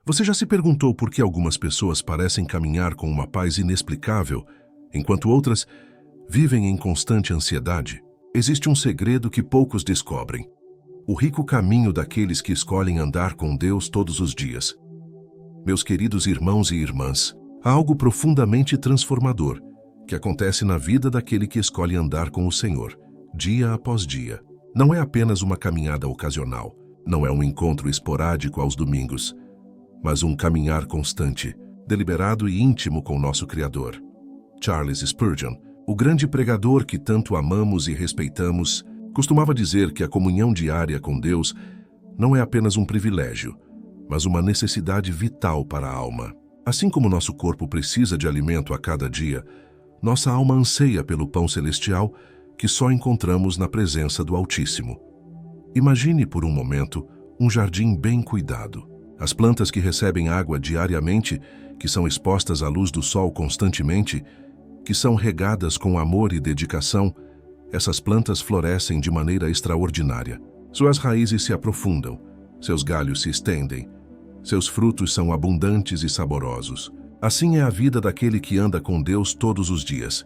Você já se perguntou por que algumas pessoas parecem caminhar com uma paz inexplicável, enquanto outras vivem em constante ansiedade? Existe um segredo que poucos descobrem: o rico caminho daqueles que escolhem andar com Deus todos os dias. Meus queridos irmãos e irmãs, há algo profundamente transformador que acontece na vida daquele que escolhe andar com o Senhor, dia após dia. Não é apenas uma caminhada ocasional, não é um encontro esporádico aos domingos, mas um caminhar constante, deliberado e íntimo com nosso Criador. Charles Spurgeon, o grande pregador que tanto amamos e respeitamos, costumava dizer que a comunhão diária com Deus não é apenas um privilégio, mas uma necessidade vital para a alma. Assim como nosso corpo precisa de alimento a cada dia, nossa alma anseia pelo pão celestial que só encontramos na presença do Altíssimo. Imagine por um momento um jardim bem cuidado. As plantas que recebem água diariamente, que são expostas à luz do sol constantemente, que são regadas com amor e dedicação, essas plantas florescem de maneira extraordinária. Suas raízes se aprofundam, seus galhos se estendem, seus frutos são abundantes e saborosos. Assim é a vida daquele que anda com Deus todos os dias.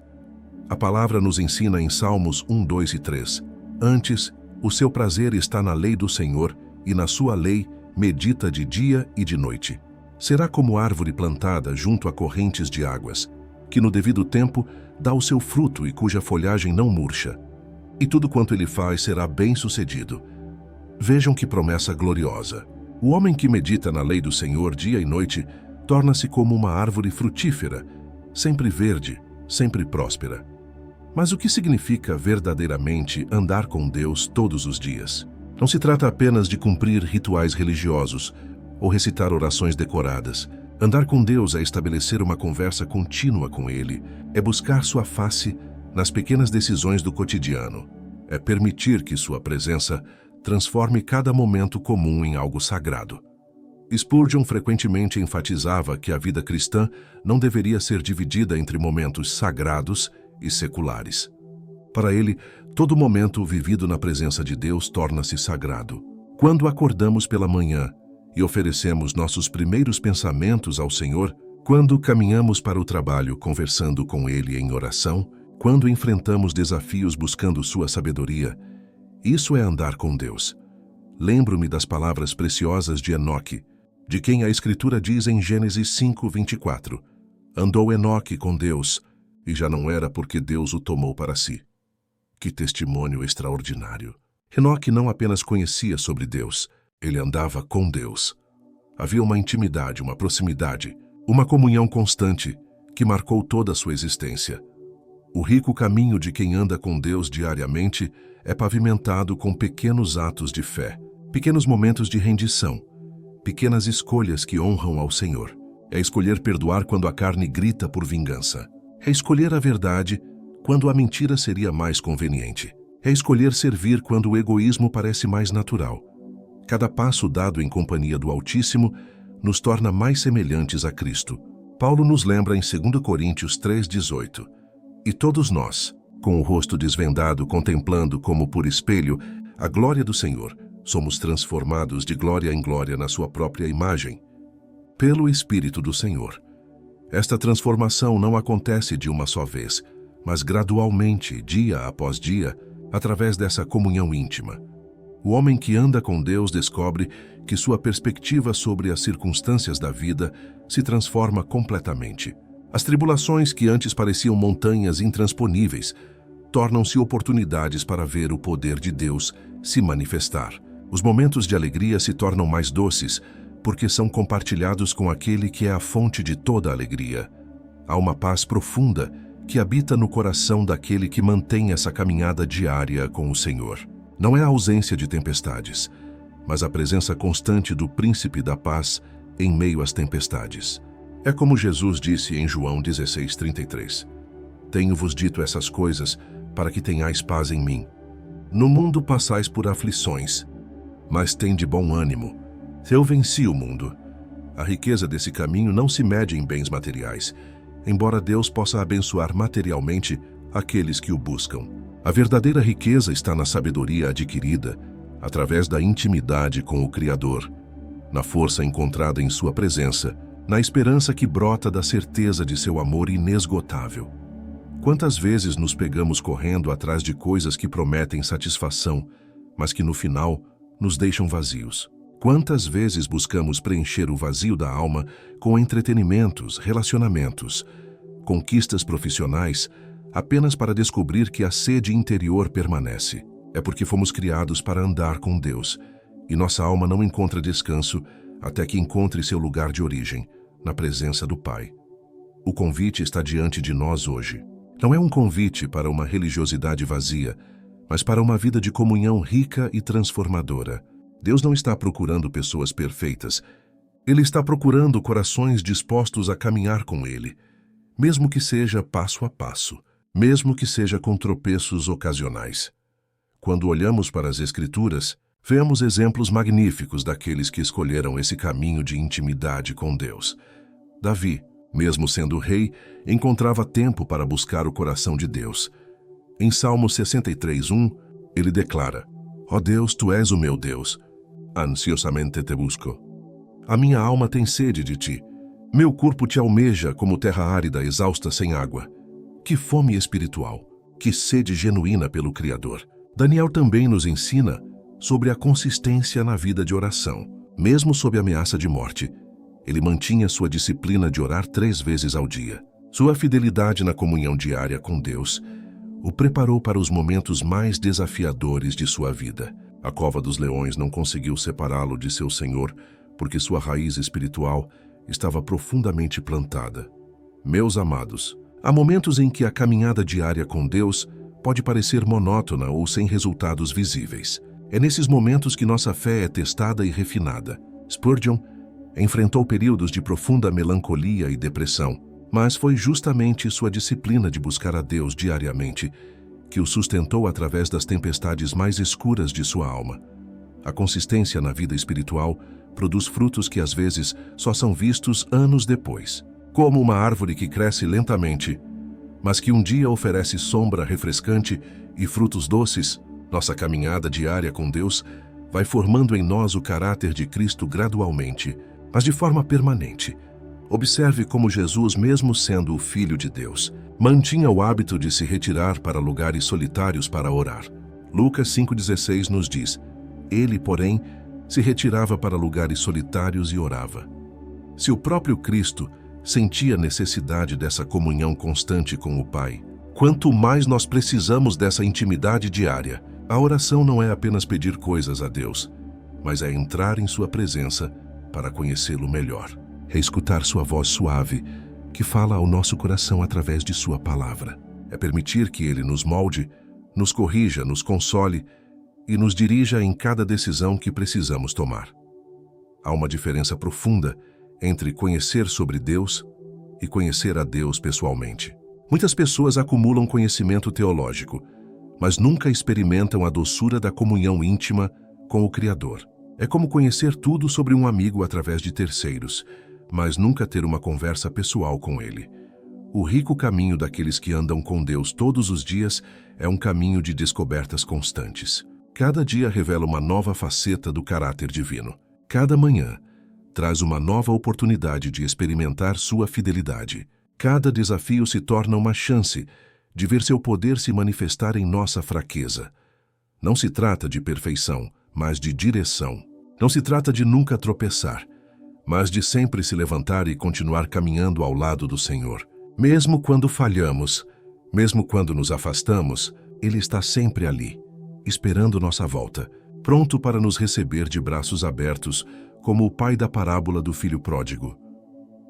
A palavra nos ensina em Salmos 1, 2 e 3. Antes, o seu prazer está na lei do Senhor, e na sua lei medita de dia e de noite. Será como árvore plantada junto a correntes de águas, que no devido tempo dá o seu fruto e cuja folhagem não murcha. E tudo quanto ele faz será bem-sucedido. Vejam que promessa gloriosa. O homem que medita na lei do Senhor dia e noite torna-se como uma árvore frutífera, sempre verde, sempre próspera. Mas o que significa verdadeiramente andar com Deus todos os dias? Não se trata apenas de cumprir rituais religiosos ou recitar orações decoradas. Andar com Deus é estabelecer uma conversa contínua com Ele, é buscar sua face nas pequenas decisões do cotidiano, é permitir que sua presença transforme cada momento comum em algo sagrado. Spurgeon frequentemente enfatizava que a vida cristã não deveria ser dividida entre momentos sagrados e seculares. Para ele, todo momento vivido na presença de Deus torna-se sagrado. Quando acordamos pela manhã e oferecemos nossos primeiros pensamentos ao Senhor, quando caminhamos para o trabalho conversando com Ele em oração, quando enfrentamos desafios buscando sua sabedoria, isso é andar com Deus. Lembro-me das palavras preciosas de Enoque, de quem a Escritura diz em Gênesis 5:24, andou Enoque com Deus, e já não era porque Deus o tomou para si. Que testemunho extraordinário! Enoque não apenas conhecia sobre Deus, ele andava com Deus. Havia uma intimidade, uma proximidade, uma comunhão constante que marcou toda a sua existência. O rico caminho de quem anda com Deus diariamente é pavimentado com pequenos atos de fé, pequenos momentos de rendição, pequenas escolhas que honram ao Senhor. É escolher perdoar quando a carne grita por vingança. É escolher a verdade quando a mentira seria mais conveniente. É escolher servir quando o egoísmo parece mais natural. Cada passo dado em companhia do Altíssimo nos torna mais semelhantes a Cristo. Paulo nos lembra em 2 Coríntios 3:18. E todos nós, com o rosto desvendado, contemplando como por espelho a glória do Senhor, somos transformados de glória em glória na sua própria imagem, pelo Espírito do Senhor. Esta transformação não acontece de uma só vez, mas gradualmente, dia após dia, através dessa comunhão íntima. O homem que anda com Deus descobre que sua perspectiva sobre as circunstâncias da vida se transforma completamente. As tribulações que antes pareciam montanhas intransponíveis tornam-se oportunidades para ver o poder de Deus se manifestar. Os momentos de alegria se tornam mais doces porque são compartilhados com aquele que é a fonte de toda a alegria. Há uma paz profunda que habita no coração daquele que mantém essa caminhada diária com o Senhor. Não é a ausência de tempestades, mas a presença constante do Príncipe da Paz em meio às tempestades. É como Jesus disse em João 16:33. Tenho-vos dito essas coisas para que tenhais paz em mim. No mundo passais por aflições, mas tende bom ânimo. Eu venci o mundo. A riqueza desse caminho não se mede em bens materiais, embora Deus possa abençoar materialmente aqueles que o buscam. A verdadeira riqueza está na sabedoria adquirida através da intimidade com o Criador. na força encontrada em sua presença, na esperança que brota da certeza de seu amor inesgotável. Quantas vezes nos pegamos correndo atrás de coisas que prometem satisfação, mas que no final nos deixam vazios? Quantas vezes buscamos preencher o vazio da alma com entretenimentos, relacionamentos, conquistas profissionais, apenas para descobrir que a sede interior permanece? É porque fomos criados para andar com Deus, e nossa alma não encontra descanso até que encontre seu lugar de origem, na presença do Pai. O convite está diante de nós hoje. Não é um convite para uma religiosidade vazia, mas para uma vida de comunhão rica e transformadora. Deus não está procurando pessoas perfeitas. Ele está procurando corações dispostos a caminhar com Ele, mesmo que seja passo a passo, mesmo que seja com tropeços ocasionais. Quando olhamos para as Escrituras, vemos exemplos magníficos daqueles que escolheram esse caminho de intimidade com Deus. Davi, mesmo sendo rei, encontrava tempo para buscar o coração de Deus. Em Salmo 63:1, ele declara: Ó Deus, Tu és o meu Deus, ansiosamente te busco. A minha alma tem sede de Ti. Meu corpo Te almeja como terra árida, exausta sem água. Que fome espiritual, que sede genuína pelo Criador. Daniel também nos ensina sobre a consistência na vida de oração. Mesmo sob ameaça de morte, ele mantinha sua disciplina de orar 3 vezes ao dia. Sua fidelidade na comunhão diária com Deus o preparou para os momentos mais desafiadores de sua vida. A cova dos leões não conseguiu separá-lo de seu Senhor, porque sua raiz espiritual estava profundamente plantada. Meus amados, há momentos em que a caminhada diária com Deus pode parecer monótona ou sem resultados visíveis. É nesses momentos que nossa fé é testada e refinada. Spurgeon enfrentou períodos de profunda melancolia e depressão, mas foi justamente sua disciplina de buscar a Deus diariamente que o sustentou através das tempestades mais escuras de sua alma. A consistência na vida espiritual produz frutos que às vezes só são vistos anos depois, como uma árvore que cresce lentamente, mas que um dia oferece sombra refrescante e frutos doces. Nossa caminhada diária com Deus vai formando em nós o caráter de Cristo gradualmente, mas de forma permanente. Observe como Jesus, mesmo sendo o Filho de Deus, mantinha o hábito de se retirar para lugares solitários para orar. Lucas 5,16 nos diz: Ele, porém, se retirava para lugares solitários e orava. Se o próprio Cristo sentia necessidade dessa comunhão constante com o Pai, quanto mais nós precisamos dessa intimidade diária. A oração não é apenas pedir coisas a Deus, mas é entrar em sua presença para conhecê-lo melhor. É escutar sua voz suave, que fala ao nosso coração através de sua palavra. É permitir que Ele nos molde, nos corrija, nos console e nos dirija em cada decisão que precisamos tomar. Há uma diferença profunda entre conhecer sobre Deus e conhecer a Deus pessoalmente. Muitas pessoas acumulam conhecimento teológico, mas nunca experimentam a doçura da comunhão íntima com o Criador. É como conhecer tudo sobre um amigo através de terceiros, mas nunca ter uma conversa pessoal com ele. O rico caminho daqueles que andam com Deus todos os dias é um caminho de descobertas constantes. Cada dia revela uma nova faceta do caráter divino. Cada manhã traz uma nova oportunidade de experimentar sua fidelidade. Cada desafio se torna uma chance de ver seu poder se manifestar em nossa fraqueza. Não se trata de perfeição, mas de direção. Não se trata de nunca tropeçar, mas de sempre se levantar e continuar caminhando ao lado do Senhor. Mesmo quando falhamos, mesmo quando nos afastamos, Ele está sempre ali, esperando nossa volta, pronto para nos receber de braços abertos, como o pai da parábola do filho pródigo.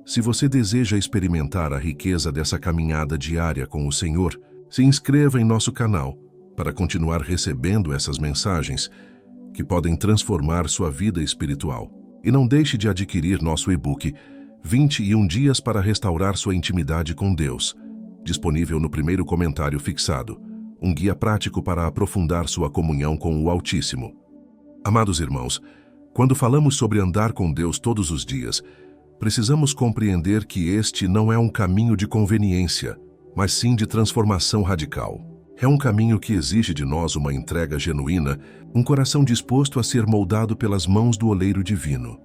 Se você deseja experimentar a riqueza dessa caminhada diária com o Senhor, se inscreva em nosso canal para continuar recebendo essas mensagens que podem transformar sua vida espiritual. E não deixe de adquirir nosso e-book 21 Dias para Restaurar Sua Intimidade com Deus, disponível no primeiro comentário fixado, um guia prático para aprofundar sua comunhão com o Altíssimo. Amados irmãos, quando falamos sobre andar com Deus todos os dias, precisamos compreender que este não é um caminho de conveniência, mas sim de transformação radical. É um caminho que exige de nós uma entrega genuína, um coração disposto a ser moldado pelas mãos do oleiro divino.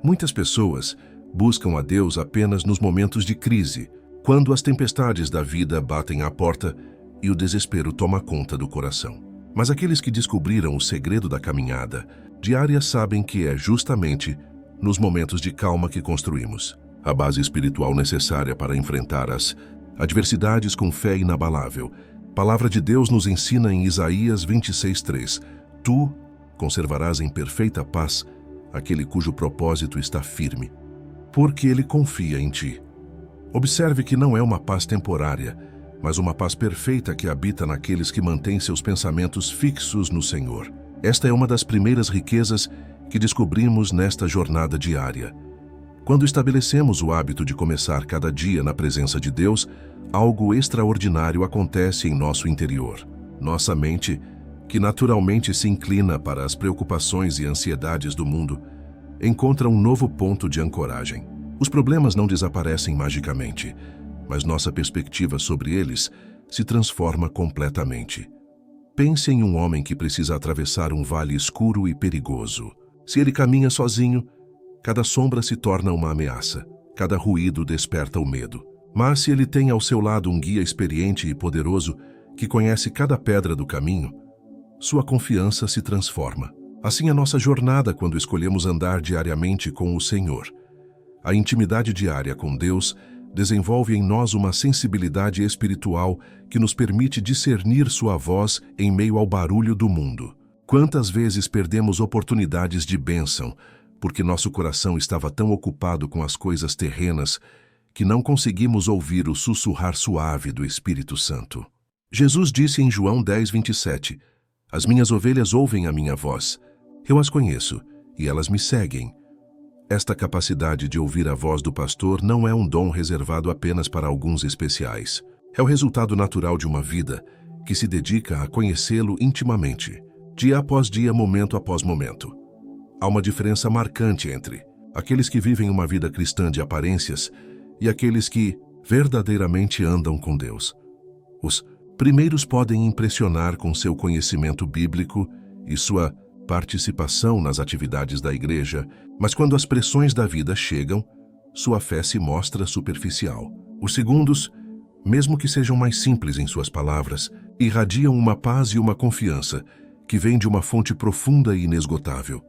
Muitas pessoas buscam a Deus apenas nos momentos de crise, quando as tempestades da vida batem à porta e o desespero toma conta do coração. Mas aqueles que descobriram o segredo da caminhada diária sabem que é justamente nos momentos de calma que construímos a base espiritual necessária para enfrentar as adversidades com fé inabalável. A palavra de Deus nos ensina em Isaías 26:3: Tu conservarás em perfeita paz aquele cujo propósito está firme, porque ele confia em ti. Observe que não é uma paz temporária, mas uma paz perfeita que habita naqueles que mantêm seus pensamentos fixos no Senhor. Esta é uma das primeiras riquezas que descobrimos nesta jornada diária. Quando estabelecemos o hábito de começar cada dia na presença de Deus, algo extraordinário acontece em nosso interior. Nossa mente, que naturalmente se inclina para as preocupações e ansiedades do mundo, encontra um novo ponto de ancoragem. Os problemas não desaparecem magicamente, mas nossa perspectiva sobre eles se transforma completamente. Pense em um homem que precisa atravessar um vale escuro e perigoso. Se ele caminha sozinho, cada sombra se torna uma ameaça, cada ruído desperta o medo. Mas se ele tem ao seu lado um guia experiente e poderoso que conhece cada pedra do caminho, sua confiança se transforma. Assim é nossa jornada quando escolhemos andar diariamente com o Senhor. A intimidade diária com Deus desenvolve em nós uma sensibilidade espiritual que nos permite discernir sua voz em meio ao barulho do mundo. Quantas vezes perdemos oportunidades de bênção porque nosso coração estava tão ocupado com as coisas terrenas que não conseguimos ouvir o sussurrar suave do Espírito Santo. Jesus disse em João 10:27: As minhas ovelhas ouvem a minha voz. Eu as conheço e elas me seguem. Esta capacidade de ouvir a voz do pastor não é um dom reservado apenas para alguns especiais. É o resultado natural de uma vida que se dedica a conhecê-lo intimamente, dia após dia, momento após momento. Há uma diferença marcante entre aqueles que vivem uma vida cristã de aparências e aqueles que verdadeiramente andam com Deus. Os primeiros podem impressionar com seu conhecimento bíblico e sua participação nas atividades da igreja, mas quando as pressões da vida chegam, sua fé se mostra superficial. Os segundos, mesmo que sejam mais simples em suas palavras, irradiam uma paz e uma confiança que vem de uma fonte profunda e inesgotável.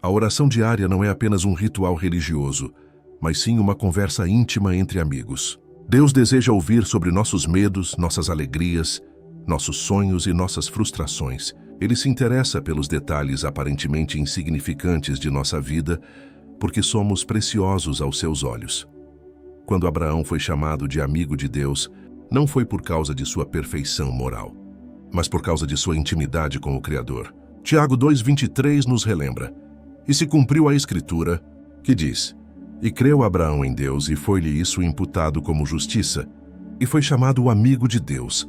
A oração diária não é apenas um ritual religioso, mas sim uma conversa íntima entre amigos. Deus deseja ouvir sobre nossos medos, nossas alegrias, nossos sonhos e nossas frustrações. Ele se interessa pelos detalhes aparentemente insignificantes de nossa vida, porque somos preciosos aos seus olhos. Quando Abraão foi chamado de amigo de Deus, não foi por causa de sua perfeição moral, mas por causa de sua intimidade com o Criador. Tiago 2:23 nos relembra: E se cumpriu a Escritura, que diz: E creu Abraão em Deus, e foi-lhe isso imputado como justiça, e foi chamado o amigo de Deus.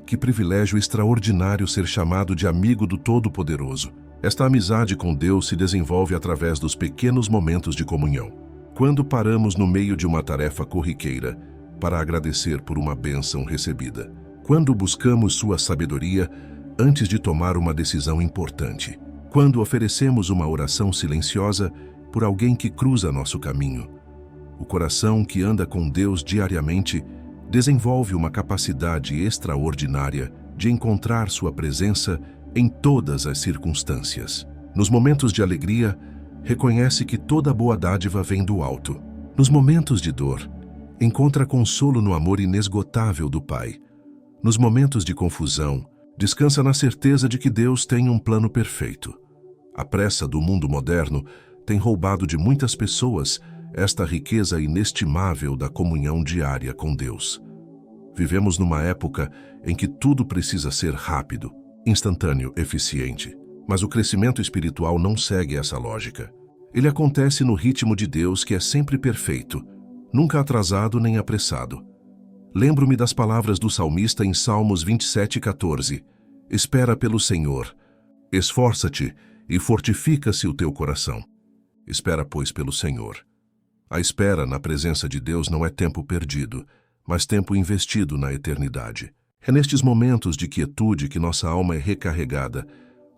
Que privilégio extraordinário ser chamado de amigo do Todo-Poderoso. Esta amizade com Deus se desenvolve através dos pequenos momentos de comunhão. Quando paramos no meio de uma tarefa corriqueira para agradecer por uma bênção recebida. Quando buscamos sua sabedoria antes de tomar uma decisão importante. Quando oferecemos uma oração silenciosa por alguém que cruza nosso caminho. O coração que anda com Deus diariamente desenvolve uma capacidade extraordinária de encontrar sua presença em todas as circunstâncias. Nos momentos de alegria, reconhece que toda boa dádiva vem do alto. Nos momentos de dor, encontra consolo no amor inesgotável do Pai. Nos momentos de confusão, descansa na certeza de que Deus tem um plano perfeito. A pressa do mundo moderno tem roubado de muitas pessoas esta riqueza inestimável da comunhão diária com Deus. Vivemos numa época em que tudo precisa ser rápido, instantâneo, eficiente. Mas o crescimento espiritual não segue essa lógica. Ele acontece no ritmo de Deus, que é sempre perfeito, nunca atrasado nem apressado. Lembro-me das palavras do salmista em Salmos 27:14. Espera pelo Senhor, esforça-te e fortifica-se o teu coração. Espera, pois, pelo Senhor. A espera na presença de Deus não é tempo perdido, mas tempo investido na eternidade. É nestes momentos de quietude que nossa alma é recarregada,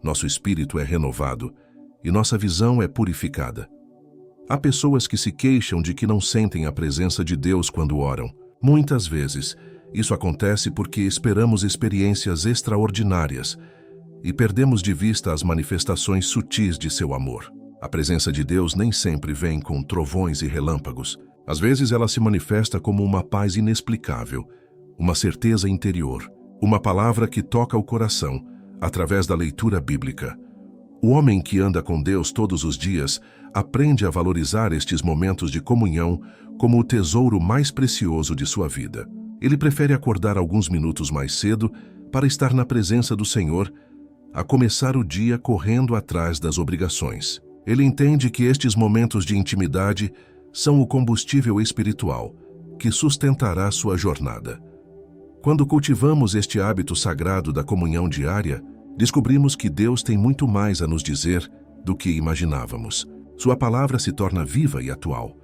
nosso espírito é renovado e nossa visão é purificada. Há pessoas que se queixam de que não sentem a presença de Deus quando oram. Muitas vezes, isso acontece porque esperamos experiências extraordinárias e perdemos de vista as manifestações sutis de seu amor. A presença de Deus nem sempre vem com trovões e relâmpagos. Às vezes ela se manifesta como uma paz inexplicável, uma certeza interior, uma palavra que toca o coração através da leitura bíblica. O homem que anda com Deus todos os dias aprende a valorizar estes momentos de comunhão como o tesouro mais precioso de sua vida. Ele prefere acordar alguns minutos mais cedo para estar na presença do Senhor, a começar o dia correndo atrás das obrigações. Ele entende que estes momentos de intimidade são o combustível espiritual que sustentará sua jornada. Quando cultivamos este hábito sagrado da comunhão diária, descobrimos que Deus tem muito mais a nos dizer do que imaginávamos. Sua palavra se torna viva e atual,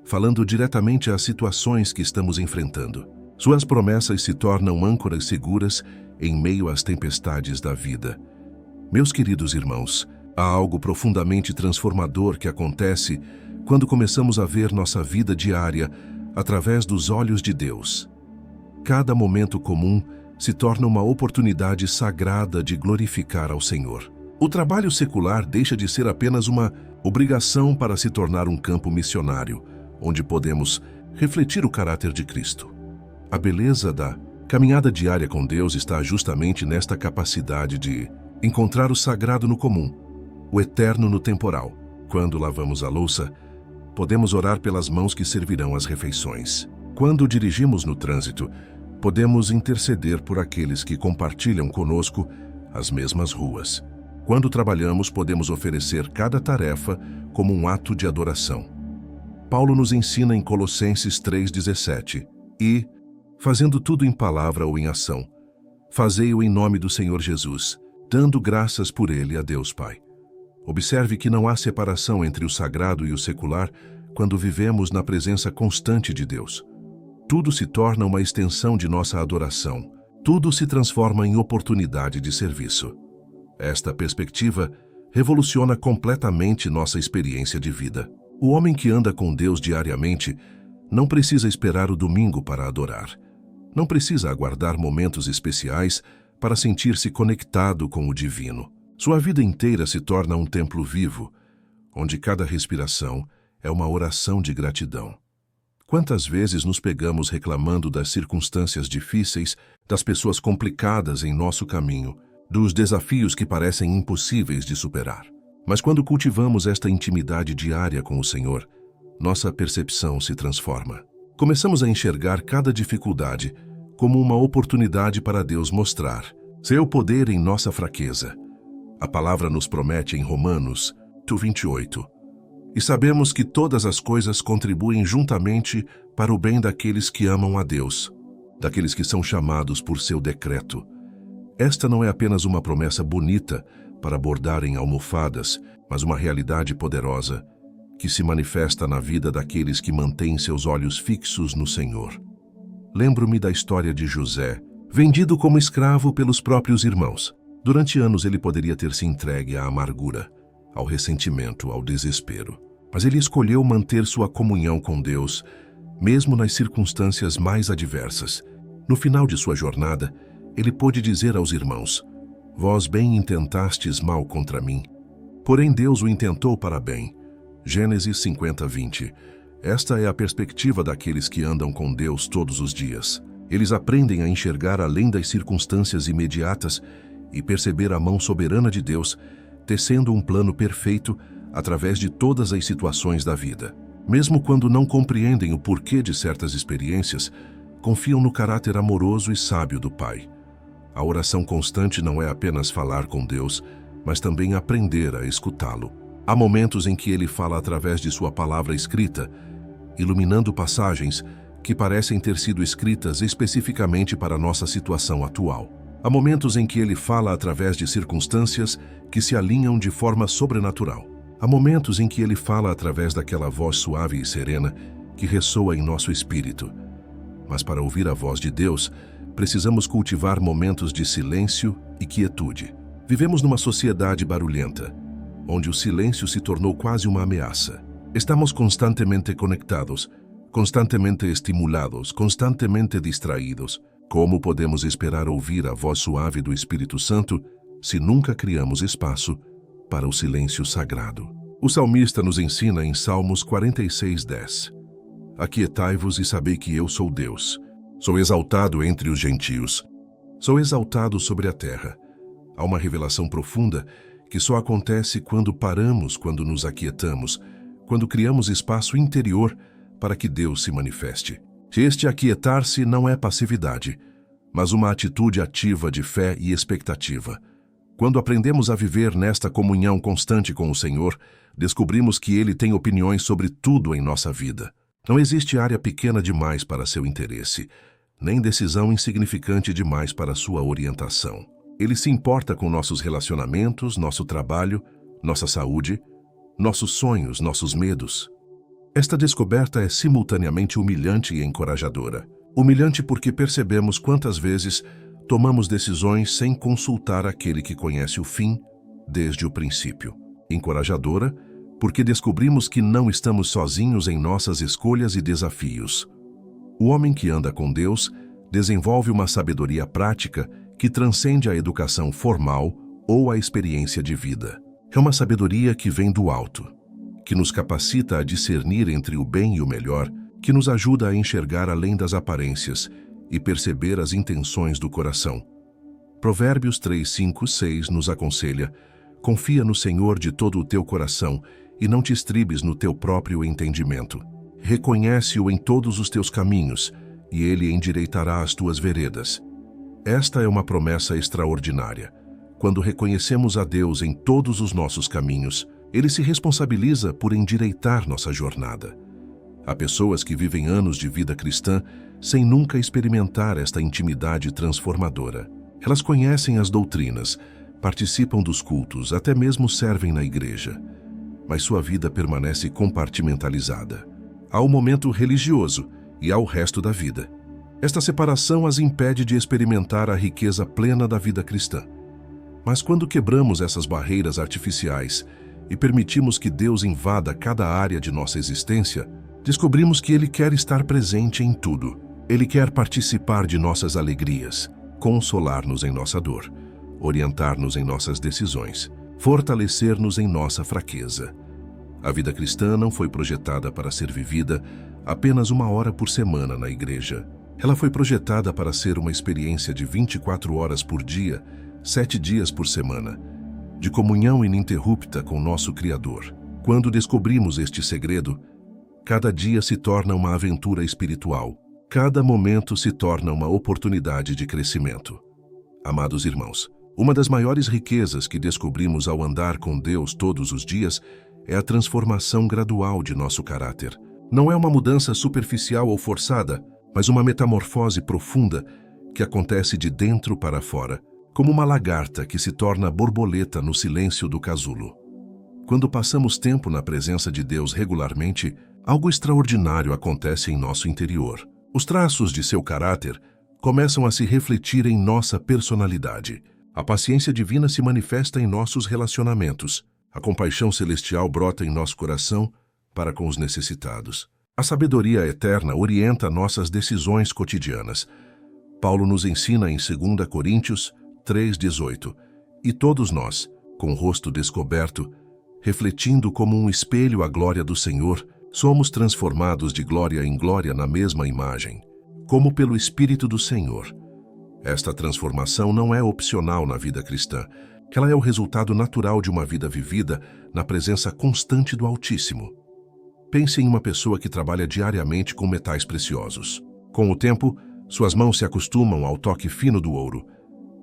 falando diretamente às situações que estamos enfrentando. Suas promessas se tornam âncoras seguras em meio às tempestades da vida. Meus queridos irmãos, há algo profundamente transformador que acontece quando começamos a ver nossa vida diária através dos olhos de Deus. Cada momento comum se torna uma oportunidade sagrada de glorificar ao Senhor. O trabalho secular deixa de ser apenas uma obrigação para se tornar um campo missionário, onde podemos refletir o caráter de Cristo. A beleza da caminhada diária com Deus está justamente nesta capacidade de encontrar o sagrado no comum, o eterno no temporal. Quando lavamos a louça, podemos orar pelas mãos que servirão as refeições. Quando dirigimos no trânsito, podemos interceder por aqueles que compartilham conosco as mesmas ruas. Quando trabalhamos, podemos oferecer cada tarefa como um ato de adoração. Paulo nos ensina em Colossenses 3,17: E, fazendo tudo em palavra ou em ação, fazei-o em nome do Senhor Jesus, dando graças por ele a Deus Pai. Observe que não há separação entre o sagrado e o secular quando vivemos na presença constante de Deus. Tudo se torna uma extensão de nossa adoração. Tudo se transforma em oportunidade de serviço. Esta perspectiva revoluciona completamente nossa experiência de vida. O homem que anda com Deus diariamente não precisa esperar o domingo para adorar. Não precisa aguardar momentos especiais para sentir-se conectado com o divino. Sua vida inteira se torna um templo vivo, onde cada respiração é uma oração de gratidão. Quantas vezes nos pegamos reclamando das circunstâncias difíceis, das pessoas complicadas em nosso caminho, dos desafios que parecem impossíveis de superar. Mas quando cultivamos esta intimidade diária com o Senhor, nossa percepção se transforma. Começamos a enxergar cada dificuldade como uma oportunidade para Deus mostrar seu poder em nossa fraqueza. A palavra nos promete em Romanos 2:28. E sabemos que todas as coisas contribuem juntamente para o bem daqueles que amam a Deus, daqueles que são chamados por seu decreto. Esta não é apenas uma promessa bonita para bordar em almofadas, mas uma realidade poderosa que se manifesta na vida daqueles que mantêm seus olhos fixos no Senhor. Lembro-me da história de José, vendido como escravo pelos próprios irmãos. Durante anos ele poderia ter se entregue à amargura, ao ressentimento, ao desespero. Mas ele escolheu manter sua comunhão com Deus, mesmo nas circunstâncias mais adversas. No final de sua jornada, ele pôde dizer aos irmãos: Vós bem intentastes mal contra mim, porém Deus o intentou para bem. Gênesis 50:20. Esta é a perspectiva daqueles que andam com Deus todos os dias. Eles aprendem a enxergar além das circunstâncias imediatas e perceber a mão soberana de Deus, tecendo um plano perfeito através de todas as situações da vida. Mesmo quando não compreendem o porquê de certas experiências, confiam no caráter amoroso e sábio do Pai. A oração constante não é apenas falar com Deus, mas também aprender a escutá-lo. Há momentos em que ele fala através de sua palavra escrita, iluminando passagens que parecem ter sido escritas especificamente para nossa situação atual. Há momentos em que ele fala através de circunstâncias que se alinham de forma sobrenatural. Há momentos em que ele fala através daquela voz suave e serena que ressoa em nosso espírito. Mas para ouvir a voz de Deus, precisamos cultivar momentos de silêncio e quietude. Vivemos numa sociedade barulhenta, onde o silêncio se tornou quase uma ameaça. Estamos constantemente conectados, constantemente estimulados, constantemente distraídos. Como podemos esperar ouvir a voz suave do Espírito Santo se nunca criamos espaço para o silêncio sagrado? O salmista nos ensina em Salmos 46:10. Aquietai-vos e sabei que eu sou Deus. Sou exaltado entre os gentios. Sou exaltado sobre a terra. Há uma revelação profunda que só acontece quando paramos, quando nos aquietamos, quando criamos espaço interior para que Deus se manifeste. Este aquietar-se não é passividade, mas uma atitude ativa de fé e expectativa. Quando aprendemos a viver nesta comunhão constante com o Senhor, descobrimos que Ele tem opiniões sobre tudo em nossa vida. Não existe área pequena demais para seu interesse, nem decisão insignificante demais para sua orientação. Ele se importa com nossos relacionamentos, nosso trabalho, nossa saúde, nossos sonhos, nossos medos. Esta descoberta é simultaneamente humilhante e encorajadora. Humilhante porque percebemos quantas vezes tomamos decisões sem consultar aquele que conhece o fim desde o princípio. Encorajadora porque descobrimos que não estamos sozinhos em nossas escolhas e desafios. O homem que anda com Deus desenvolve uma sabedoria prática que transcende a educação formal ou a experiência de vida. É uma sabedoria que vem do alto, que nos capacita a discernir entre o bem e o melhor, que nos ajuda a enxergar além das aparências e perceber as intenções do coração. Provérbios 3:5-6 nos aconselha: confia no Senhor de todo o teu coração e não te estribes no teu próprio entendimento. Reconhece-o em todos os teus caminhos e ele endireitará as tuas veredas. Esta é uma promessa extraordinária. Quando reconhecemos a Deus em todos os nossos caminhos, Ele se responsabiliza por endireitar nossa jornada. Há pessoas que vivem anos de vida cristã sem nunca experimentar esta intimidade transformadora. Elas conhecem as doutrinas, participam dos cultos, até mesmo servem na igreja, mas sua vida permanece compartimentalizada. Há o momento religioso e há o resto da vida. Esta separação as impede de experimentar a riqueza plena da vida cristã. Mas quando quebramos essas barreiras artificiais e permitimos que Deus invada cada área de nossa existência, descobrimos que Ele quer estar presente em tudo. Ele quer participar de nossas alegrias, consolar-nos em nossa dor, orientar-nos em nossas decisões, fortalecer-nos em nossa fraqueza. A vida cristã não foi projetada para ser vivida apenas 1 hora por semana na igreja. Ela foi projetada para ser uma experiência de 24 horas por dia, 7 dias por semana, de comunhão ininterrupta com nosso Criador. Quando descobrimos este segredo, cada dia se torna uma aventura espiritual. Cada momento se torna uma oportunidade de crescimento. Amados irmãos, uma das maiores riquezas que descobrimos ao andar com Deus todos os dias é a transformação gradual de nosso caráter. Não é uma mudança superficial ou forçada, mas uma metamorfose profunda que acontece de dentro para fora, como uma lagarta que se torna borboleta no silêncio do casulo. Quando passamos tempo na presença de Deus regularmente, algo extraordinário acontece em nosso interior. Os traços de seu caráter começam a se refletir em nossa personalidade. A paciência divina se manifesta em nossos relacionamentos. A compaixão celestial brota em nosso coração para com os necessitados. A sabedoria eterna orienta nossas decisões cotidianas. Paulo nos ensina em 2 Coríntios 3:18. E todos nós, com o rosto descoberto, refletindo como um espelho a glória do Senhor, somos transformados de glória em glória na mesma imagem, como pelo Espírito do Senhor. Esta transformação não é opcional na vida cristã. Ela é o resultado natural de uma vida vivida na presença constante do Altíssimo. Pense em uma pessoa que trabalha diariamente com metais preciosos. Com o tempo, suas mãos se acostumam ao toque fino do ouro.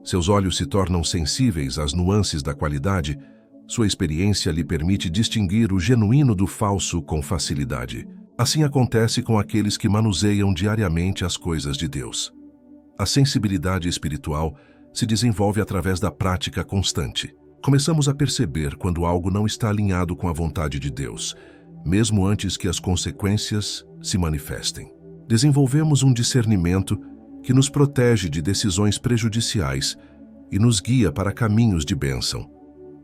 Seus olhos se tornam sensíveis às nuances da qualidade. Sua experiência lhe permite distinguir o genuíno do falso com facilidade. Assim acontece com aqueles que manuseiam diariamente as coisas de Deus. A sensibilidade espiritual se desenvolve através da prática constante. Começamos a perceber quando algo não está alinhado com a vontade de Deus, mesmo antes que as consequências se manifestem. Desenvolvemos um discernimento que nos protege de decisões prejudiciais e nos guia para caminhos de bênção.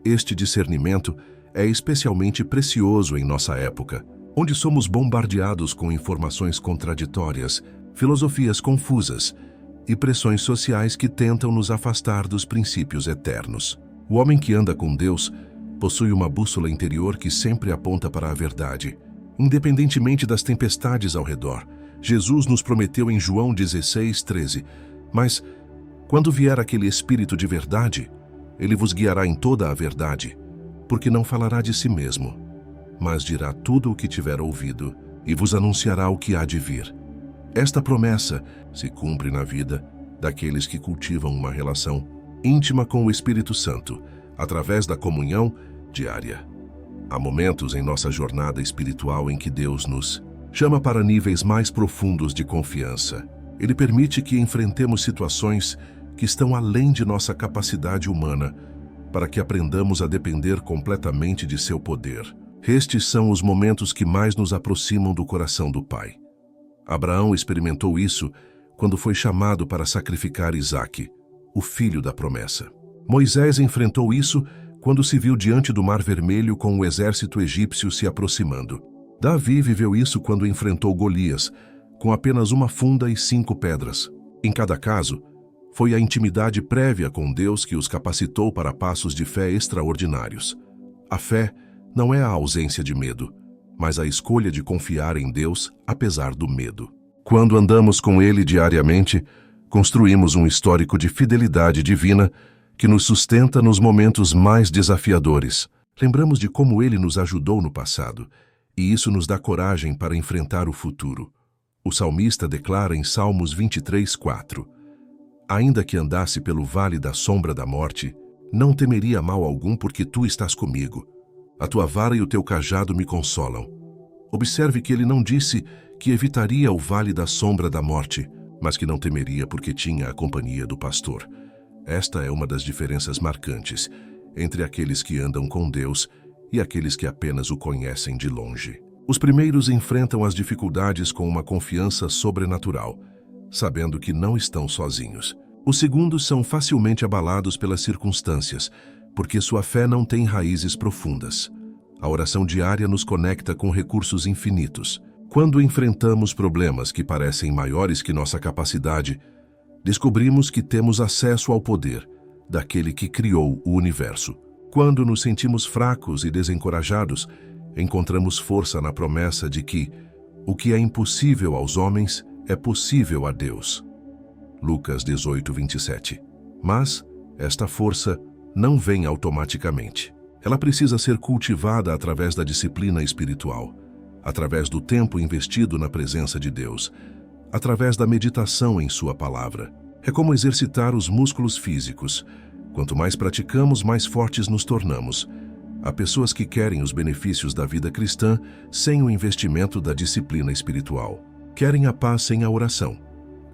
Este discernimento é especialmente precioso em nossa época, onde somos bombardeados com informações contraditórias, filosofias confusas e pressões sociais que tentam nos afastar dos princípios eternos. O homem que anda com Deus possui uma bússola interior que sempre aponta para a verdade, independentemente das tempestades ao redor. Jesus nos prometeu em João 16:13, mas quando vier aquele Espírito de verdade, ele vos guiará em toda a verdade, porque não falará de si mesmo, mas dirá tudo o que tiver ouvido e vos anunciará o que há de vir. Esta promessa se cumpre na vida daqueles que cultivam uma relação íntima com o Espírito Santo, através da comunhão diária. Há momentos em nossa jornada espiritual em que Deus nos chama para níveis mais profundos de confiança. Ele permite que enfrentemos situações que estão além de nossa capacidade humana, para que aprendamos a depender completamente de seu poder. Estes são os momentos que mais nos aproximam do coração do Pai. Abraão experimentou isso quando foi chamado para sacrificar Isaque, o filho da promessa. Moisés enfrentou isso quando se viu diante do Mar Vermelho com o exército egípcio se aproximando. Davi viveu isso quando enfrentou Golias, com apenas uma funda e 5 pedras. Em cada caso, foi a intimidade prévia com Deus que os capacitou para passos de fé extraordinários. A fé não é a ausência de medo, mas a escolha de confiar em Deus apesar do medo. Quando andamos com Ele diariamente, construímos um histórico de fidelidade divina que nos sustenta nos momentos mais desafiadores. Lembramos de como Ele nos ajudou no passado, e isso nos dá coragem para enfrentar o futuro. O salmista declara em Salmos 23:4: Ainda que andasse pelo vale da sombra da morte, não temeria mal algum, porque tu estás comigo. A tua vara e o teu cajado me consolam. Observe que ele não disse que evitaria o vale da sombra da morte, mas que não temeria porque tinha a companhia do pastor. Esta é uma das diferenças marcantes entre aqueles que andam com Deus e aqueles que apenas o conhecem de longe. Os primeiros enfrentam as dificuldades com uma confiança sobrenatural, sabendo que não estão sozinhos. Os segundos são facilmente abalados pelas circunstâncias, porque sua fé não tem raízes profundas. A oração diária nos conecta com recursos infinitos. Quando enfrentamos problemas que parecem maiores que nossa capacidade, descobrimos que temos acesso ao poder daquele que criou o universo. Quando nos sentimos fracos e desencorajados, encontramos força na promessa de que o que é impossível aos homens é possível a Deus. Lucas 18:27. Mas esta força não vem automaticamente. Ela precisa ser cultivada através da disciplina espiritual, através do tempo investido na presença de Deus, através da meditação em sua palavra. É como exercitar os músculos físicos. Quanto mais praticamos, mais fortes nos tornamos. Há pessoas que querem os benefícios da vida cristã sem o investimento da disciplina espiritual. Querem a paz sem a oração.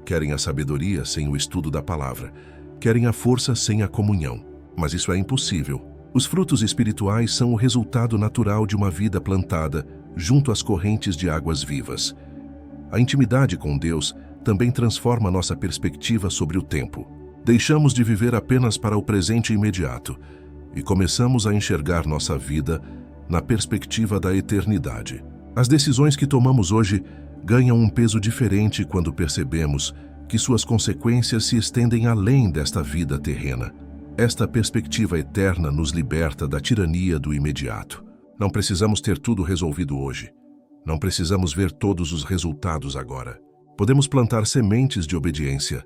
Querem a sabedoria sem o estudo da palavra. Querem a força sem a comunhão. Mas isso é impossível. Os frutos espirituais são o resultado natural de uma vida plantada junto às correntes de águas vivas. A intimidade com Deus também transforma nossa perspectiva sobre o tempo. Deixamos de viver apenas para o presente imediato e começamos a enxergar nossa vida na perspectiva da eternidade. As decisões que tomamos hoje ganham um peso diferente quando percebemos que suas consequências se estendem além desta vida terrena. Esta perspectiva eterna nos liberta da tirania do imediato. Não precisamos ter tudo resolvido hoje. Não precisamos ver todos os resultados agora. Podemos plantar sementes de obediência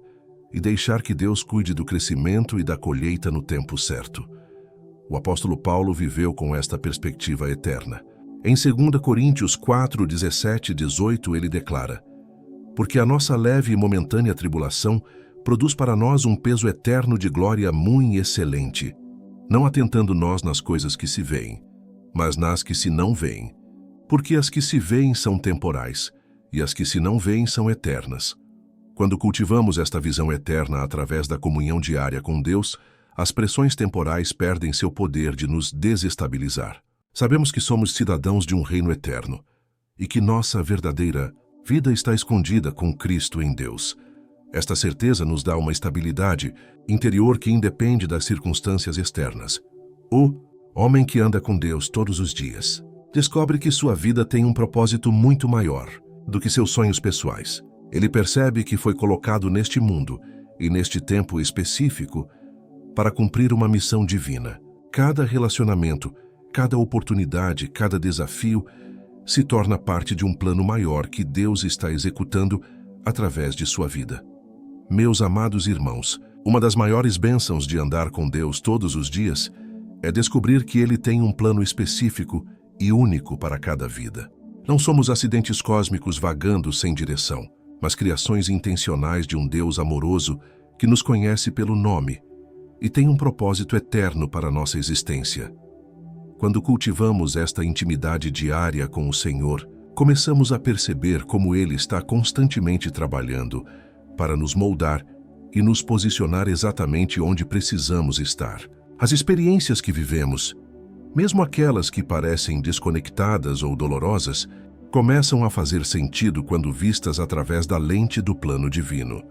e deixar que Deus cuide do crescimento e da colheita no tempo certo. O apóstolo Paulo viveu com esta perspectiva eterna. Em 2 Coríntios 4, 17 e 18, ele declara: Porque a nossa leve e momentânea tribulação produz para nós um peso eterno de glória muito excelente, não atentando nós nas coisas que se veem, mas nas que se não veem. Porque as que se veem são temporais, e as que se não veem são eternas. Quando cultivamos esta visão eterna através da comunhão diária com Deus, as pressões temporais perdem seu poder de nos desestabilizar. Sabemos que somos cidadãos de um reino eterno e que nossa verdadeira vida está escondida com Cristo em Deus. Esta certeza nos dá uma estabilidade interior que independe das circunstâncias externas. O Homem que anda com Deus todos os dias, descobre que sua vida tem um propósito muito maior do que seus sonhos pessoais. Ele percebe que foi colocado neste mundo e neste tempo específico para cumprir uma missão divina. Cada relacionamento, cada oportunidade, cada desafio se torna parte de um plano maior que Deus está executando através de sua vida. Meus amados irmãos, uma das maiores bênçãos de andar com Deus todos os dias é descobrir que Ele tem um plano específico e único para cada vida. Não somos acidentes cósmicos vagando sem direção, mas criações intencionais de um Deus amoroso que nos conhece pelo nome e tem um propósito eterno para nossa existência. Quando cultivamos esta intimidade diária com o Senhor, começamos a perceber como Ele está constantemente trabalhando para nos moldar e nos posicionar exatamente onde precisamos estar. As experiências que vivemos, mesmo aquelas que parecem desconectadas ou dolorosas, começam a fazer sentido quando vistas através da lente do plano divino.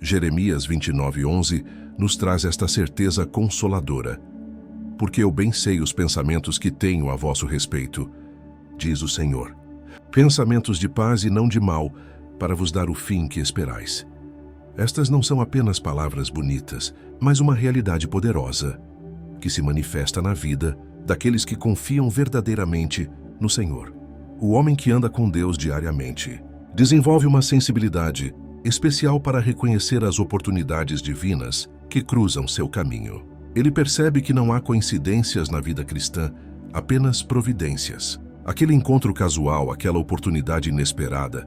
Jeremias 29:11 nos traz esta certeza consoladora. Porque eu bem sei os pensamentos que tenho a vosso respeito, diz o Senhor. Pensamentos de paz e não de mal, para vos dar o fim que esperais. Estas não são apenas palavras bonitas, mas uma realidade poderosa, que se manifesta na vida daqueles que confiam verdadeiramente no Senhor. O homem que anda com Deus diariamente desenvolve uma sensibilidade especial para reconhecer as oportunidades divinas que cruzam seu caminho. Ele percebe que não há coincidências na vida cristã, apenas providências. Aquele encontro casual, aquela oportunidade inesperada,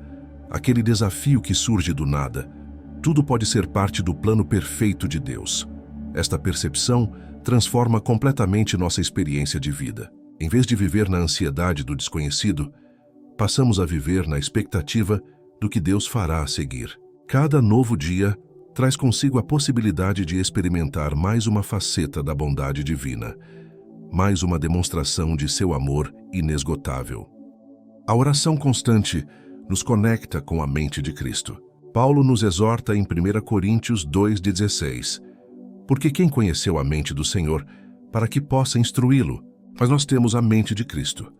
aquele desafio que surge do nada, tudo pode ser parte do plano perfeito de Deus. Esta percepção transforma completamente nossa experiência de vida. Em vez de viver na ansiedade do desconhecido, passamos a viver na expectativa do que Deus fará a seguir. Cada novo dia traz consigo a possibilidade de experimentar mais uma faceta da bondade divina, mais uma demonstração de seu amor inesgotável. A oração constante nos conecta com a mente de Cristo. Paulo nos exorta em 1 Coríntios 2,16, porque quem conheceu a mente do Senhor para que possa instruí-lo? Mas nós temos a mente de Cristo.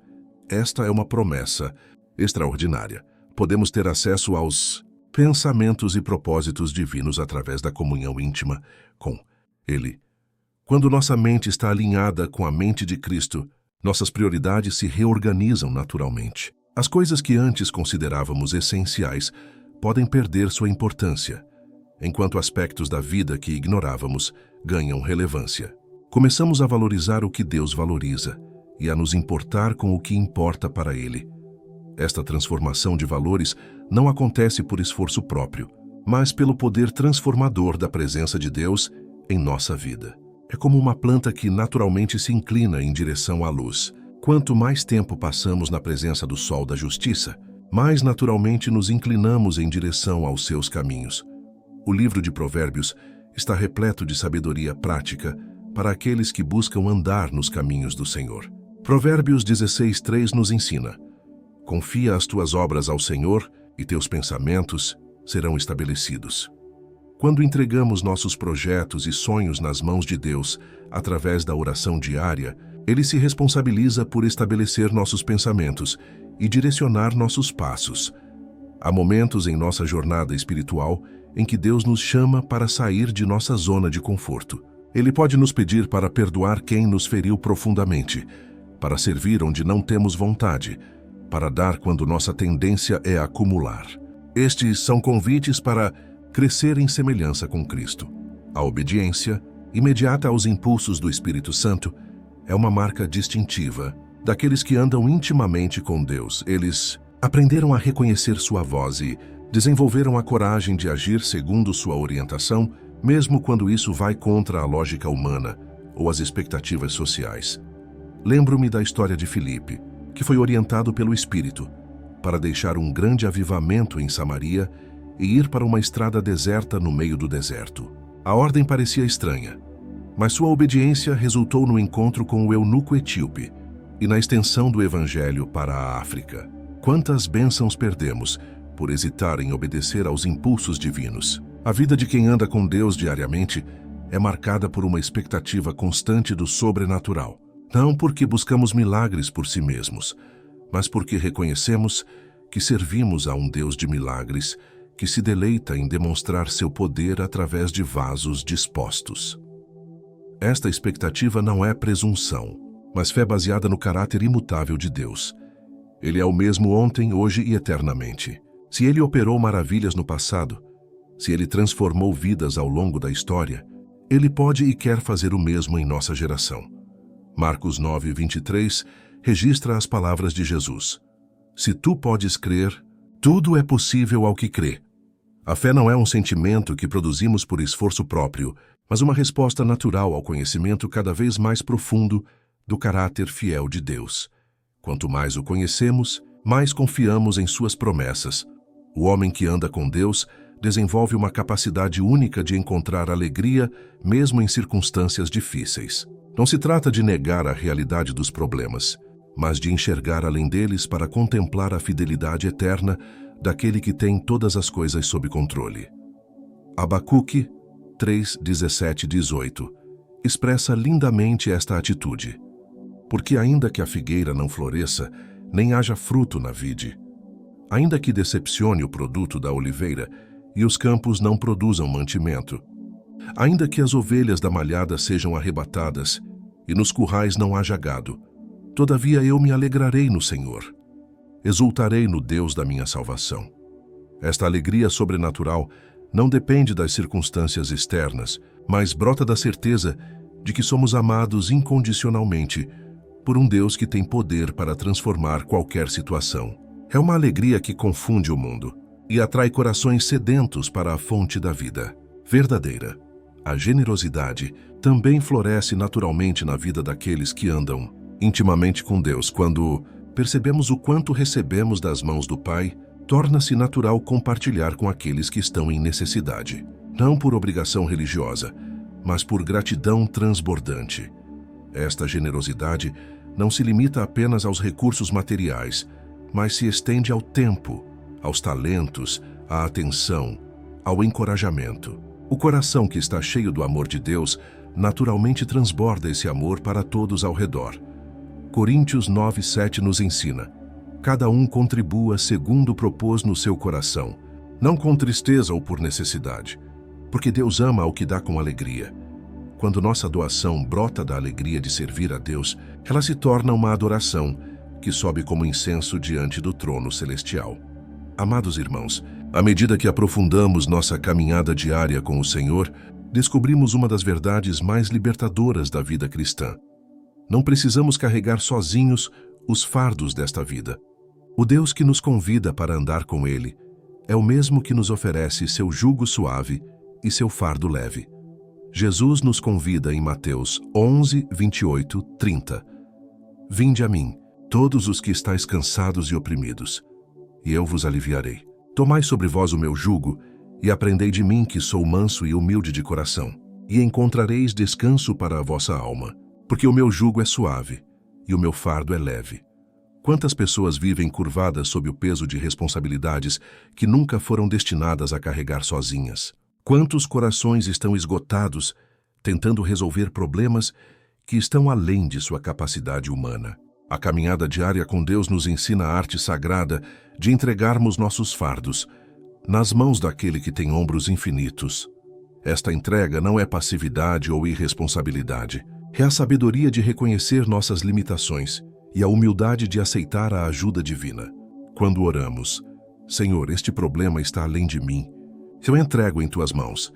Esta é uma promessa extraordinária. Podemos ter acesso aos pensamentos e propósitos divinos através da comunhão íntima com Ele. Quando nossa mente está alinhada com a mente de Cristo, nossas prioridades se reorganizam naturalmente. As coisas que antes considerávamos essenciais podem perder sua importância, enquanto aspectos da vida que ignorávamos ganham relevância. Começamos a valorizar o que Deus valoriza e a nos importar com o que importa para Ele. Esta transformação de valores não acontece por esforço próprio, mas pelo poder transformador da presença de Deus em nossa vida. É como uma planta que naturalmente se inclina em direção à luz. Quanto mais tempo passamos na presença do sol da justiça, mais naturalmente nos inclinamos em direção aos seus caminhos. O livro de Provérbios está repleto de sabedoria prática para aqueles que buscam andar nos caminhos do Senhor. Provérbios 16:3 nos ensina: confia as tuas obras ao Senhor e teus pensamentos serão estabelecidos. Quando entregamos nossos projetos e sonhos nas mãos de Deus através da oração diária, Ele se responsabiliza por estabelecer nossos pensamentos e direcionar nossos passos. Há momentos em nossa jornada espiritual em que Deus nos chama para sair de nossa zona de conforto. Ele pode nos pedir para perdoar quem nos feriu profundamente, para servir onde não temos vontade, para dar quando nossa tendência é acumular. Estes são convites para crescer em semelhança com Cristo. A obediência, imediata aos impulsos do Espírito Santo, é uma marca distintiva daqueles que andam intimamente com Deus. Eles aprenderam a reconhecer sua voz e desenvolveram a coragem de agir segundo sua orientação, mesmo quando isso vai contra a lógica humana ou as expectativas sociais. Lembro-me da história de Filipe, que foi orientado pelo Espírito para deixar um grande avivamento em Samaria e ir para uma estrada deserta no meio do deserto. A ordem parecia estranha, mas sua obediência resultou no encontro com o eunuco etíope e na extensão do Evangelho para a África. Quantas bênçãos perdemos por hesitar em obedecer aos impulsos divinos? A vida de quem anda com Deus diariamente é marcada por uma expectativa constante do sobrenatural. Não porque buscamos milagres por si mesmos, mas porque reconhecemos que servimos a um Deus de milagres que se deleita em demonstrar seu poder através de vasos dispostos. Esta expectativa não é presunção, mas fé baseada no caráter imutável de Deus. Ele é o mesmo ontem, hoje e eternamente. Se Ele operou maravilhas no passado, se Ele transformou vidas ao longo da história, Ele pode e quer fazer o mesmo em nossa geração. Marcos 9:23 registra as palavras de Jesus. Se tu podes crer, tudo é possível ao que crê. A fé não é um sentimento que produzimos por esforço próprio, mas uma resposta natural ao conhecimento cada vez mais profundo do caráter fiel de Deus. Quanto mais o conhecemos, mais confiamos em suas promessas. O homem que anda com Deus desenvolve uma capacidade única de encontrar alegria mesmo em circunstâncias difíceis. Não se trata de negar a realidade dos problemas, mas de enxergar além deles para contemplar a fidelidade eterna daquele que tem todas as coisas sob controle. Abacuque 3:17-18 expressa lindamente esta atitude. Porque ainda que a figueira não floresça, nem haja fruto na vide, ainda que decepcione o produto da oliveira e os campos não produzam mantimento, ainda que as ovelhas da malhada sejam arrebatadas e nos currais não haja gado, todavia eu me alegrarei no Senhor. Exultarei no Deus da minha salvação. Esta alegria sobrenatural não depende das circunstâncias externas, mas brota da certeza de que somos amados incondicionalmente por um Deus que tem poder para transformar qualquer situação. É uma alegria que confunde o mundo e atrai corações sedentos para a fonte da vida verdadeira. A generosidade também floresce naturalmente na vida daqueles que andam intimamente com Deus. Quando percebemos o quanto recebemos das mãos do Pai, torna-se natural compartilhar com aqueles que estão em necessidade, não por obrigação religiosa, mas por gratidão transbordante. Esta generosidade não se limita apenas aos recursos materiais, mas se estende ao tempo, aos talentos, à atenção, ao encorajamento. O coração que está cheio do amor de Deus naturalmente transborda esse amor para todos ao redor. Coríntios 9:7 nos ensina: cada um contribua segundo propôs no seu coração, não com tristeza ou por necessidade, porque Deus ama ao que dá com alegria. Quando nossa doação brota da alegria de servir a Deus, ela se torna uma adoração que sobe como incenso diante do trono celestial. Amados irmãos, à medida que aprofundamos nossa caminhada diária com o Senhor, descobrimos uma das verdades mais libertadoras da vida cristã. Não precisamos carregar sozinhos os fardos desta vida. O Deus que nos convida para andar com Ele é o mesmo que nos oferece seu jugo suave e seu fardo leve. Jesus nos convida em Mateus 11:28-30. Vinde a mim, todos os que estáis cansados e oprimidos, e eu vos aliviarei. Tomai sobre vós o meu jugo e aprendei de mim, que sou manso e humilde de coração, e encontrareis descanso para a vossa alma, porque o meu jugo é suave e o meu fardo é leve. Quantas pessoas vivem curvadas sob o peso de responsabilidades que nunca foram destinadas a carregar sozinhas? Quantos corações estão esgotados tentando resolver problemas que estão além de sua capacidade humana? A caminhada diária com Deus nos ensina a arte sagrada de entregarmos nossos fardos nas mãos daquele que tem ombros infinitos. Esta entrega não é passividade ou irresponsabilidade. É a sabedoria de reconhecer nossas limitações e a humildade de aceitar a ajuda divina. Quando oramos, Senhor, este problema está além de mim, eu entrego em tuas mãos.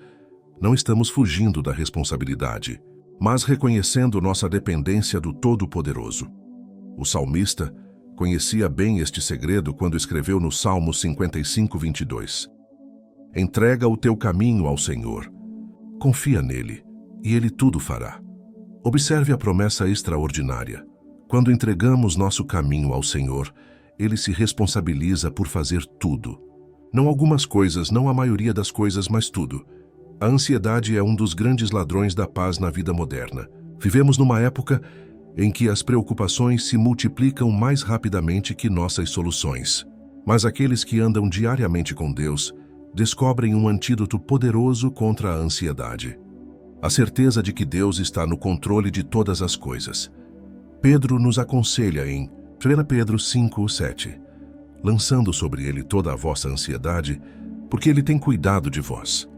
Não estamos fugindo da responsabilidade, mas reconhecendo nossa dependência do Todo-Poderoso. O salmista conhecia bem este segredo quando escreveu no Salmo 55:22. Entrega o teu caminho ao Senhor. Confia nele, e ele tudo fará. Observe a promessa extraordinária. Quando entregamos nosso caminho ao Senhor, ele se responsabiliza por fazer tudo. Não algumas coisas, não a maioria das coisas, mas tudo. A ansiedade é um dos grandes ladrões da paz na vida moderna. Vivemos numa época em que as preocupações se multiplicam mais rapidamente que nossas soluções. Mas aqueles que andam diariamente com Deus descobrem um antídoto poderoso contra a ansiedade. A certeza de que Deus está no controle de todas as coisas. Pedro nos aconselha em 1 Pedro 5:7, lançando sobre ele toda a vossa ansiedade, porque ele tem cuidado de vós.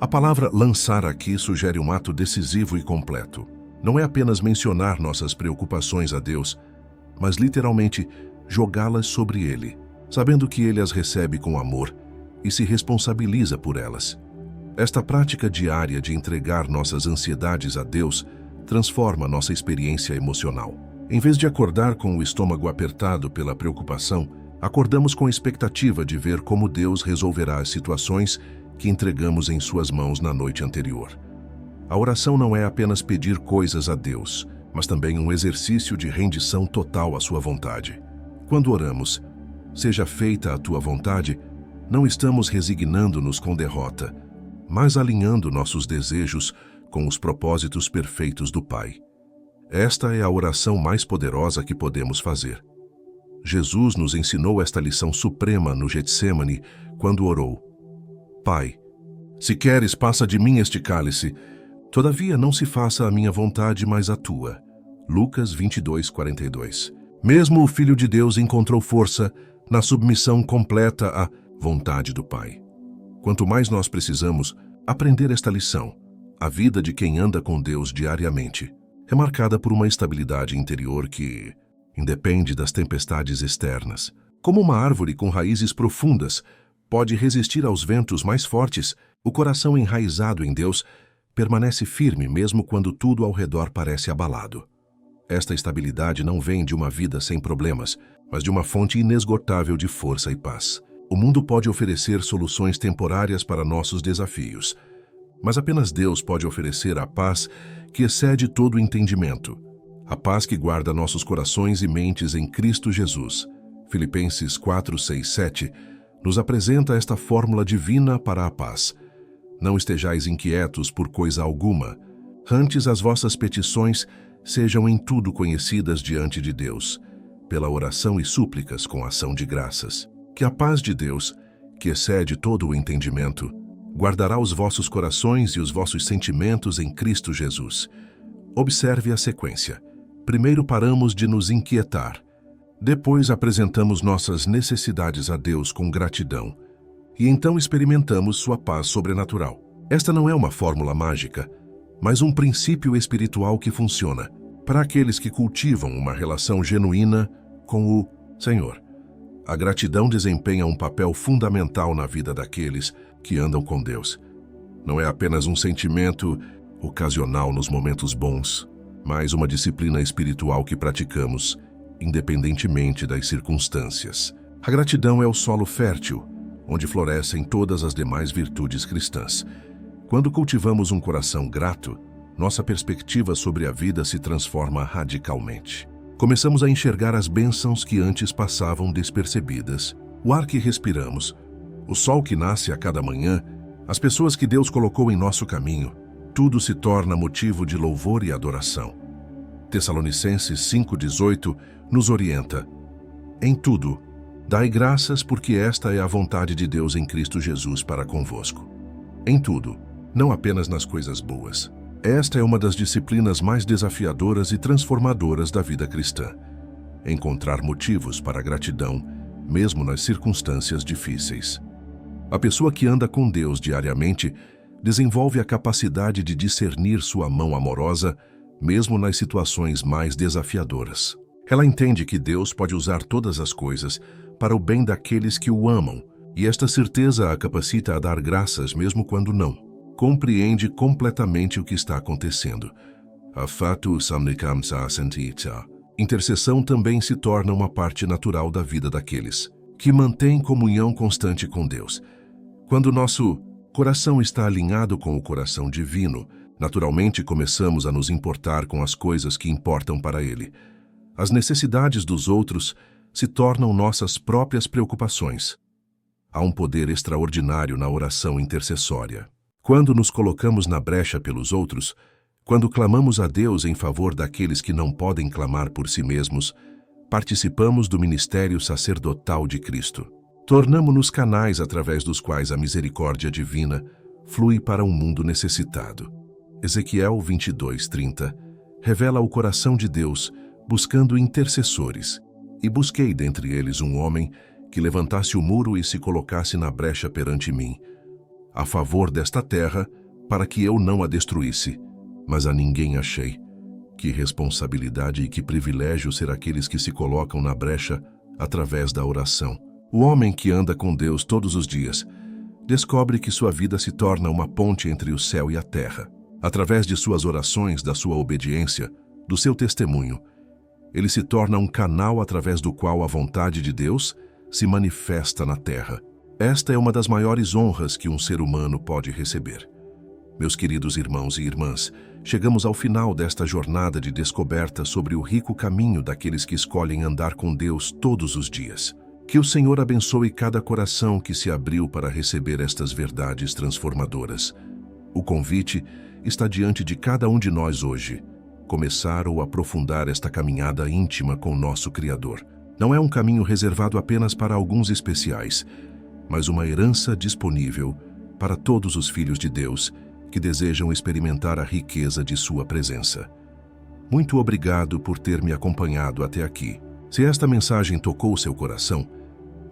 A palavra lançar aqui sugere um ato decisivo e completo. Não é apenas mencionar nossas preocupações a Deus, mas literalmente jogá-las sobre ele, sabendo que ele as recebe com amor e se responsabiliza por elas. Esta prática diária de entregar nossas ansiedades a Deus transforma nossa experiência emocional. Em vez de acordar com o estômago apertado pela preocupação, acordamos com a expectativa de ver como Deus resolverá as situações que entregamos em suas mãos na noite anterior. A oração não é apenas pedir coisas a Deus, mas também um exercício de rendição total à sua vontade. Quando oramos, seja feita a tua vontade, não estamos resignando-nos com derrota, mas alinhando nossos desejos com os propósitos perfeitos do Pai. Esta é a oração mais poderosa que podemos fazer. Jesus nos ensinou esta lição suprema no Getsêmani, quando orou: Pai, se queres, passa de mim este cálice, todavia não se faça a minha vontade, mas a tua. Lucas 22:42. Mesmo o Filho de Deus encontrou força na submissão completa à vontade do Pai. Quanto mais nós precisamos aprender esta lição, a vida de quem anda com Deus diariamente é marcada por uma estabilidade interior que independe das tempestades externas. Como uma árvore com raízes profundas pode resistir aos ventos mais fortes, o coração enraizado em Deus permanece firme mesmo quando tudo ao redor parece abalado. Esta estabilidade não vem de uma vida sem problemas, mas de uma fonte inesgotável de força e paz. O mundo pode oferecer soluções temporárias para nossos desafios, mas apenas Deus pode oferecer a paz que excede todo o entendimento. A paz que guarda nossos corações e mentes em Cristo Jesus. Filipenses 4:6-7 nos apresenta esta fórmula divina para a paz. Não estejais inquietos por coisa alguma. Antes as vossas petições sejam em tudo conhecidas diante de Deus, pela oração e súplicas com ação de graças. Que a paz de Deus, que excede todo o entendimento, guardará os vossos corações e os vossos sentimentos em Cristo Jesus. Observe a sequência. Primeiro paramos de nos inquietar. Depois apresentamos nossas necessidades a Deus com gratidão. E então experimentamos sua paz sobrenatural. Esta não é uma fórmula mágica, mas um princípio espiritual que funciona para aqueles que cultivam uma relação genuína com o Senhor. A gratidão desempenha um papel fundamental na vida daqueles que andam com Deus. Não é apenas um sentimento ocasional nos momentos bons, mas uma disciplina espiritual que praticamos, independentemente das circunstâncias. A gratidão é o solo fértil, onde florescem todas as demais virtudes cristãs. Quando cultivamos um coração grato, nossa perspectiva sobre a vida se transforma radicalmente. Começamos a enxergar as bênçãos que antes passavam despercebidas. O ar que respiramos, o sol que nasce a cada manhã, as pessoas que Deus colocou em nosso caminho, tudo se torna motivo de louvor e adoração. Tessalonicenses 5:18 nos orienta: em tudo, dai graças, porque esta é a vontade de Deus em Cristo Jesus para convosco. Em tudo, não apenas nas coisas boas. Esta é uma das disciplinas mais desafiadoras e transformadoras da vida cristã. Encontrar motivos para a gratidão, mesmo nas circunstâncias difíceis. A pessoa que anda com Deus diariamente desenvolve a capacidade de discernir sua mão amorosa, mesmo nas situações mais desafiadoras. Ela entende que Deus pode usar todas as coisas para o bem daqueles que o amam, e esta certeza a capacita a dar graças mesmo quando não compreende completamente o que está acontecendo. Intercessão também se torna uma parte natural da vida daqueles que mantêm comunhão constante com Deus. Quando nosso coração está alinhado com o coração divino, naturalmente começamos a nos importar com as coisas que importam para Ele. As necessidades dos outros se tornam nossas próprias preocupações. Há um poder extraordinário na oração intercessória. Quando nos colocamos na brecha pelos outros, quando clamamos a Deus em favor daqueles que não podem clamar por si mesmos, participamos do ministério sacerdotal de Cristo. Tornamo-nos canais através dos quais a misericórdia divina flui para um mundo necessitado. Ezequiel 22:30 revela o coração de Deus buscando intercessores, e busquei dentre eles um homem que levantasse o muro e se colocasse na brecha perante mim, a favor desta terra, para que eu não a destruísse, mas a ninguém achei. Que responsabilidade e que privilégio ser aqueles que se colocam na brecha através da oração. O homem que anda com Deus todos os dias descobre que sua vida se torna uma ponte entre o céu e a terra. Através de suas orações, da sua obediência, do seu testemunho, ele se torna um canal através do qual a vontade de Deus se manifesta na terra. Esta é uma das maiores honras que um ser humano pode receber. Meus queridos irmãos e irmãs, chegamos ao final desta jornada de descoberta sobre o rico caminho daqueles que escolhem andar com Deus todos os dias. Que o Senhor abençoe cada coração que se abriu para receber estas verdades transformadoras. O convite está diante de cada um de nós hoje. Começar ou aprofundar esta caminhada íntima com nosso Criador. Não é um caminho reservado apenas para alguns especiais, mas uma herança disponível para todos os filhos de Deus que desejam experimentar a riqueza de sua presença. Muito obrigado por ter me acompanhado até aqui. Se esta mensagem tocou seu coração,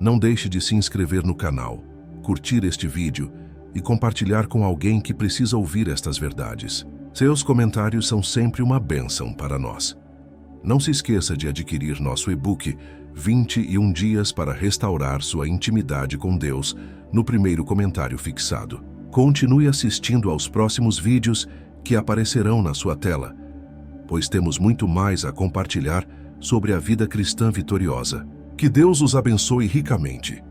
não deixe de se inscrever no canal, curtir este vídeo e compartilhar com alguém que precisa ouvir estas verdades. Seus comentários são sempre uma bênção para nós. Não se esqueça de adquirir nosso e-book 21 Dias para Restaurar Sua Intimidade com Deus no primeiro comentário fixado. Continue assistindo aos próximos vídeos que aparecerão na sua tela, pois temos muito mais a compartilhar sobre a vida cristã vitoriosa. Que Deus os abençoe ricamente.